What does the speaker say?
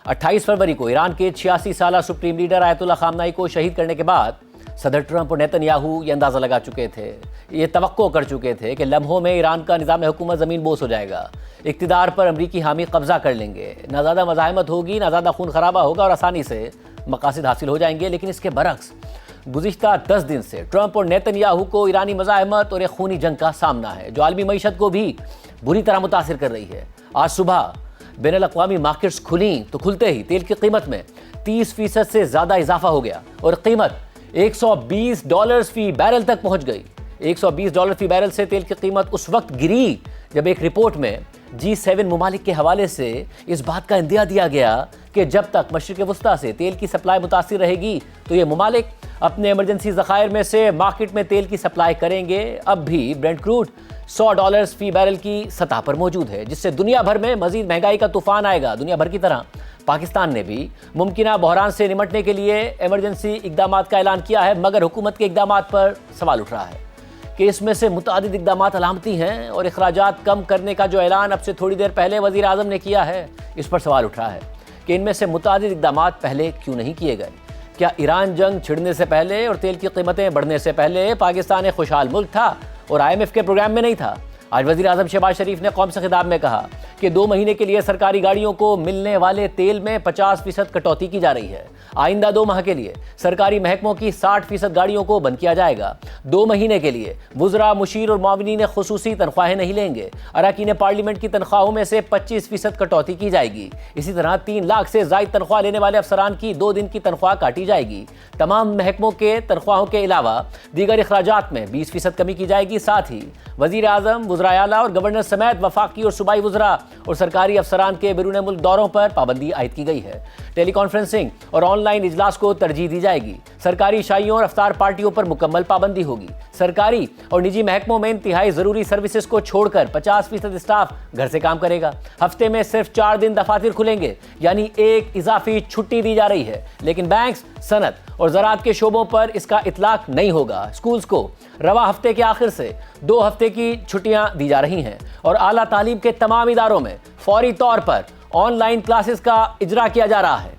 28 फरवरी को ईरान के 86 साला सुप्रीम लीडर आयतुल्ला खामनाई को शहीद करने के बाद सदर ट्रंप और नेतन्याहू ये अंदाज़ा लगा चुके थे, ये तवक्को कर चुके थे कि लम्हों में ईरान का निज़ाम हुकूमत ज़मीन बोस हो जाएगा, इक़्तिदार पर अमरीकी हामी कब्ज़ा कर लेंगे, ना ज़्यादा मज़ाहमत होगी, ना ज़्यादा खून खराबा होगा और आसानी से मकासद हासिल हो जाएंगे। लेकिन इसके बरक्स गुज़िश्ता 10 दिन से ट्रंप और नेतन्याहू को ईरानी मज़ाहमत और एक खूनी जंग का सामना है, जो आलमी मईशत को भी बुरी तरह मुतासिर कर रही है। आज सुबह बैनुल-अक़वामी मार्केट्स खुली तो खुलते ही तेल की कीमत में 30% से ज़्यादा इजाफा हो गया और कीमत $120 फी बैरल तक पहुंच गई। $120 फी बैरल से तेल की कीमत उस वक्त गिरी जब एक रिपोर्ट में G7 मुमालिक के हवाले से इस बात का इंदिया दिया गया कि जब तक मशरिक़ वस्ता से तेल की सप्लाई मुतासिर रहेगी तो ये मुमालिक अपने इमरजेंसी ज़खायर में से मार्केट में तेल की सप्लाई करेंगे। अब भी ब्रेंट क्रूड $100 फी बैरल की सतह पर मौजूद है, जिससे दुनिया भर में मजीद महंगाई का तूफान आएगा। दुनिया भर की तरह पाकिस्तान ने भी मुमकिना बहरान से निमटने के लिए इमरजेंसी इक़दाम का ऐलान किया है, मगर हुकूमत के इक़दाम पर सवाल उठ रहा है कि इसमें से मुतअद्दिद इक़दाम अलामती हैं और अखराजात कम करने का जो ऐलान अब से थोड़ी देर पहले वज़ीर आज़म ने किया है, इस पर सवाल उठ रहा है कि इनमें से मुतअद्दिद इक़दाम पहले क्यों नहीं किए गए। क्या ईरान जंग छिड़ने से पहले और तेल की कीमतें बढ़ने से पहले पाकिस्तान एक खुशहाल मुल्क था और IMF के प्रोग्राम में नहीं था? आज वज़ीर आज़म शहबाज शरीफ ने कौम से खिताब में कहा कि 2 महीने के लिए सरकारी गाड़ियों को मिलने वाले तेल में 50% कटौती की जा रही है। आइंदा 2 माह के लिए सरकारी महकमों की 60% गाड़ियों को बंद किया जाएगा। 2 महीने के लिए वुज़रा, मुशीर और मुआविनीन खुसूसी तनख्वाहें नहीं लेंगे। अरकान पार्लियामेंट की तनख्वाहों में से 25% कटौती की जाएगी। इसी तरह 3 लाख से ज़ायद तनख्वाह लेने वाले अफसरान की 2 दिन की तनख्वाह काटी जाएगी। तमाम महकमों के तनख्वाहों के अलावा दीगर अखराजात में 20% कमी की जाएगी। साथ ही वज़ीर आज़म, वुज़राए आला और गवर्नर समेत वफाकी और सूबाई वुज़रा और सरकारी अफसरान के बैरून मुल्क दौरों पर पाबंदी आयद की गई है। टेली कॉन्फ्रेंसिंग और ऑनलाइन इजलास को तरजीह दी जाएगी। सरकारी शाइयों और अफ्तार पार्टियों पर मुकम्मल पाबंदी होगी। सरकारी और निजी महकमों में इंतहाई ज़रूरी सर्विसेज को छोड़कर 50% स्टाफ घर से काम करेगा। हफ्ते में सिर्फ 4 दिन दफातर खुलेंगे, यानी एक इजाफी छुट्टी दी जा रही है। लेकिन बैंक्स, सनत और ज़राअत के शोबों पर इसका इतलाक नहीं होगा। स्कूल्स को रवा हफ्ते के आखिर से 2 हफ्ते की छुट्टियां दी जा रही हैं और आला तालीम के तमाम इदारों में फौरी तौर पर ऑनलाइन क्लासेस का इजरा किया जा रहा है।